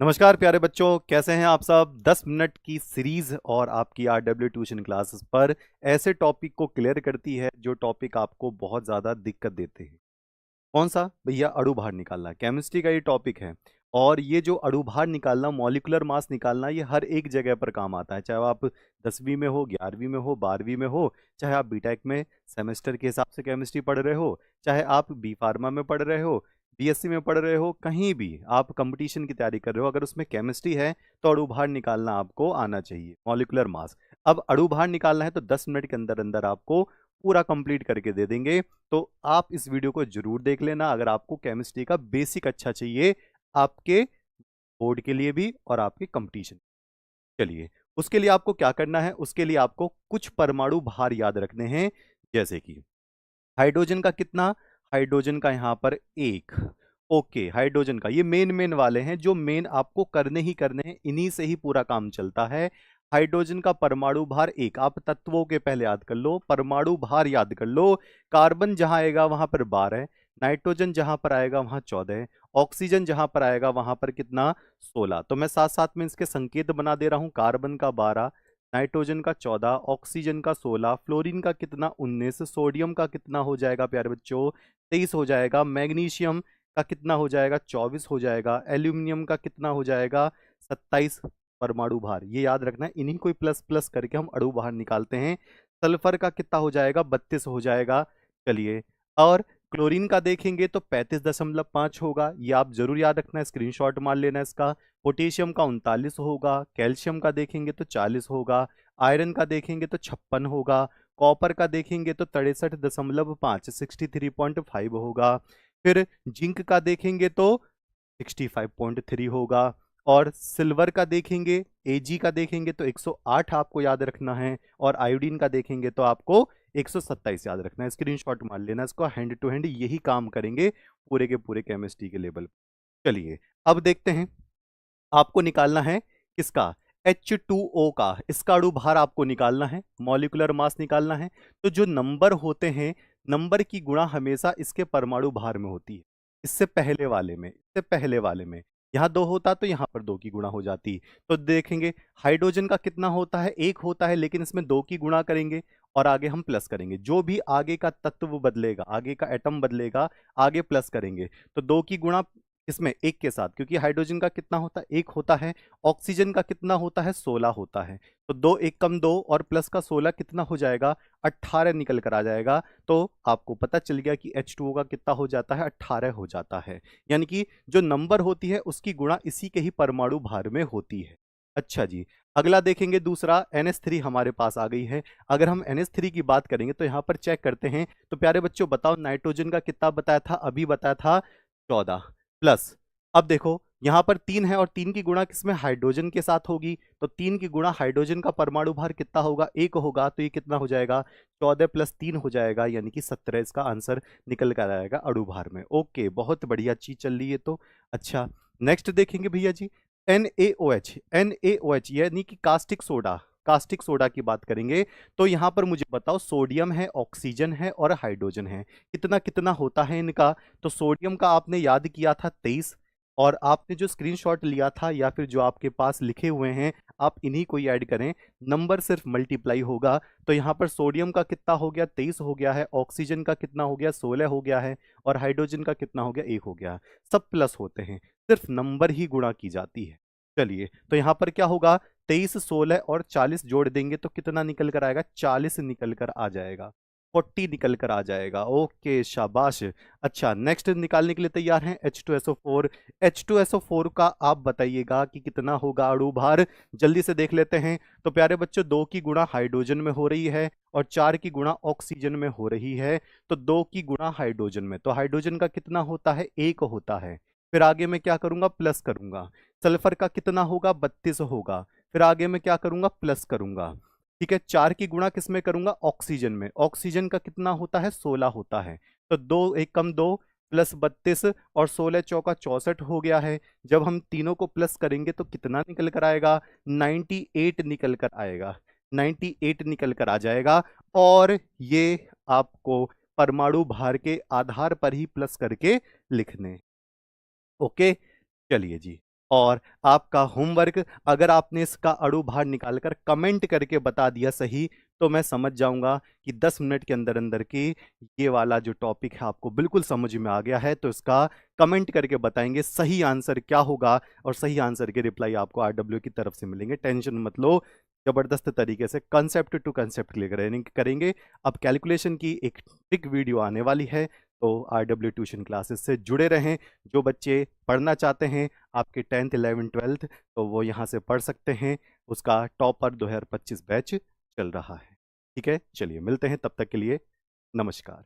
नमस्कार प्यारे बच्चों, कैसे हैं आप सब। 10 मिनट की सीरीज और आपकी आरडब्ल्यू ट्यूशन क्लासेस पर ऐसे टॉपिक को क्लियर करती है जो टॉपिक आपको बहुत ज़्यादा दिक्कत देते हैं। कौन सा भैया? अणु भार निकालना, केमिस्ट्री का ये टॉपिक है। और ये जो अणु भार निकालना, मॉलिक्यूलर मास निकालना, ये हर एक जगह पर काम आता है। चाहे वो आप 10वीं में हो, 11वीं में हो, 12वीं में हो, चाहे आप बीटेक में सेमेस्टर के हिसाब से केमिस्ट्री पढ़ रहे हो, चाहे आप बी फार्मा में पढ़ रहे हो, बीएससी में पढ़ रहे हो, कहीं भी आप कंपटीशन की तैयारी कर रहे हो, अगर उसमें केमिस्ट्री है तो अणु भार निकालना आपको आना चाहिए, मॉलिक्यूलर मास। अब अणु भार निकालना है तो 10 मिनट के अंदर अंदर आपको पूरा कंप्लीट करके दे देंगे। तो आप इस वीडियो को जरूर देख लेना अगर आपको केमिस्ट्री का बेसिक अच्छा चाहिए, आपके बोर्ड के लिए भी और आपके कंपटीशन। चलिए, उसके लिए आपको क्या करना है, उसके लिए आपको कुछ परमाणु भार याद रखने हैं। जैसे कि हाइड्रोजन का कितना? हाइड्रोजन का यहां पर 1। ओके, हाइड्रोजन का ये मेन मेन वाले हैं जो मेन आपको करने ही करने हैं, इन्हीं से ही पूरा काम चलता है। हाइड्रोजन का परमाणु भार 1। आप तत्वों के पहले याद कर लो, परमाणु भार याद कर लो। कार्बन जहां आएगा वहां पर 12, नाइट्रोजन जहां पर आएगा वहां 14, ऑक्सीजन जहां पर आएगा वहां पर कितना? 16। तो मैं साथ साथ में इसके संकेत बना दे रहा हूं। कार्बन का 12, नाइट्रोजन का 14, ऑक्सीजन का 16, फ्लोरीन का कितना? 19, सोडियम का कितना हो जाएगा प्यारे बच्चों? 23 हो जाएगा। मैग्नीशियम का कितना हो जाएगा? 24 हो जाएगा। एल्यूमिनियम का कितना हो जाएगा? 27 परमाणु भार। ये याद रखना है, इन्हीं को प्लस प्लस करके हम अणु भार निकालते हैं। सल्फर का कितना हो जाएगा? 32 हो जाएगा। चलिए, और क्लोरीन का देखेंगे तो 35.5 होगा। ये आप जरूर याद रखना है, स्क्रीनशॉट मार लेना इसका। पोटेशियम का 39 होगा। कैल्शियम का देखेंगे तो 40 होगा। आयरन का देखेंगे तो 56 होगा। कॉपर का देखेंगे तो 63.5 63.5 होगा। फिर जिंक का देखेंगे तो 65.3 होगा। और सिल्वर का देखेंगे, एजी का देखेंगे तो 108 आपको याद रखना है। और आयोडीन का देखेंगे तो आपको 127 याद रखना है। स्क्रीनशॉट मार लेना इसको, हैंड टू हैंड यही काम करेंगे पूरे के पूरे केमिस्ट्री के लेवल। चलिए, अब देखते हैं। आपको निकालना है किसका? H2O का। इसका अणु भार आपको निकालना है, मॉलिक्यूलर मास निकालना है। तो जो नंबर होते हैं, नंबर की गुणा हमेशा इसके परमाणु भार में होती है। इससे पहले वाले में यहाँ 2 होता तो यहाँ पर 2 की गुणा हो जाती। तो देखेंगे हाइड्रोजन का कितना होता है? 1 होता है, लेकिन इसमें 2 की गुणा करेंगे और आगे हम प्लस करेंगे। जो भी आगे का तत्व बदलेगा, आगे का एटम बदलेगा, आगे प्लस करेंगे। तो 2 की गुणा इसमें 1 के साथ, क्योंकि हाइड्रोजन का कितना होता है? 1 होता है। ऑक्सीजन का कितना होता है? 16 होता है। तो 2 1 कम 2 और प्लस का 16 कितना हो जाएगा? 18 निकल कर आ जाएगा। तो आपको पता चल गया कि H2O का कितना हो जाता है? 18 हो जाता है। यानी कि जो नंबर होती है उसकी गुणा इसी के ही परमाणु भार में होती है। अच्छा जी, अगला देखेंगे दूसरा। NH3 हमारे पास आ गई है। अगर हम NH3 की बात करेंगे तो यहां पर चेक करते हैं। तो प्यारे बच्चों बताओ, नाइट्रोजन का कितना बताया था? अभी बताया था 14 प्लस। अब देखो यहां पर 3 है और 3 की गुणा किसमें? हाइड्रोजन के साथ होगी। तो 3 की गुणा हाइड्रोजन का परमाणु भार कितना होगा? 1 होगा। तो ये कितना हो जाएगा? 14 प्लस 3 हो जाएगा, यानी कि 17 इसका आंसर निकल कर आएगा अणु भार में। ओके, बहुत बढ़िया चीज चल रही है। तो अच्छा, नेक्स्ट देखेंगे भैया जी। NaOH। NaOH यानी कि कास्टिक सोडा। कास्टिक सोडा की बात करेंगे तो यहां पर मुझे बताओ, सोडियम है, ऑक्सीजन है और हाइड्रोजन है। कितना कितना होता है इनका? तो सोडियम का आपने याद किया था 23। और आपने जो स्क्रीनशॉट लिया था या फिर जो आपके पास लिखे हुए हैं, आप इन्हीं को ही ऐड करें, नंबर सिर्फ मल्टीप्लाई होगा। तो यहाँ पर सोडियम का कितना हो गया? 23 हो गया है। ऑक्सीजन का कितना हो गया? 16 हो गया है। और हाइड्रोजन का कितना हो गया? 1 हो गया। सब प्लस होते हैं, सिर्फ नंबर ही गुणा की जाती है। चलिए, तो यहाँ पर क्या होगा? 23, 16 और 40 जोड़ देंगे तो कितना निकल कर आएगा? 40 निकल कर आ जाएगा। 40 निकल कर आ जाएगा। ओके, शाबाश। अच्छा, नेक्स्ट निकालने के लिए तैयार हैं? H2SO4। H2SO4 का आप बताइएगा कि कितना होगा अणु भार। जल्दी से देख लेते हैं। तो प्यारे बच्चों, 2 की गुणा हाइड्रोजन में हो रही है और 4 की गुणा ऑक्सीजन में हो रही है। तो 2 की गुणा हाइड्रोजन में, तो हाइड्रोजन का कितना होता है? 1 होता है। फिर आगे मैं क्या करूंगा? प्लस करूंगा। सल्फर का कितना होगा? 32 होगा। फिर आगे मैं क्या करूंगा? प्लस करूंगा। ठीक है, 4 की गुणा किस में करूंगा? ऑक्सीजन में। ऑक्सीजन का कितना होता है? 16 होता है। तो 2 1 कम 2 प्लस 32 और 16 चौका 64 हो गया है। जब हम तीनों को प्लस करेंगे तो कितना निकल कर आएगा? 98 निकल कर आएगा। 98 निकल कर आ जाएगा। और ये आपको परमाणु भार के आधार पर ही प्लस करके लिखने। ओके, चलिए जी। और आपका होमवर्क, अगर आपने इसका अड़ू बाहर निकालकर कमेंट करके बता दिया सही, तो मैं समझ जाऊंगा कि 10 मिनट के अंदर अंदर की ये वाला जो टॉपिक है आपको बिल्कुल समझ में आ गया है। तो इसका कमेंट करके बताएंगे सही आंसर क्या होगा, और सही आंसर के रिप्लाई आपको आरडब्ल्यू की तरफ से मिलेंगे। टेंशन मत लो, जबरदस्त तरीके से कंसेप्ट टू कंसेप्ट क्लियर करेंगे। अब कैलकुलेशन की एक ट्रिक वीडियो आने वाली है, तो आरडब्ल्यू ट्यूशन क्लासेस से जुड़े रहें। जो बच्चे पढ़ना चाहते हैं आपके 10th 11th 12th, तो वो यहाँ से पढ़ सकते हैं। उसका टॉपर 2025 बैच चल रहा है। ठीक है, चलिए मिलते हैं, तब तक के लिए नमस्कार।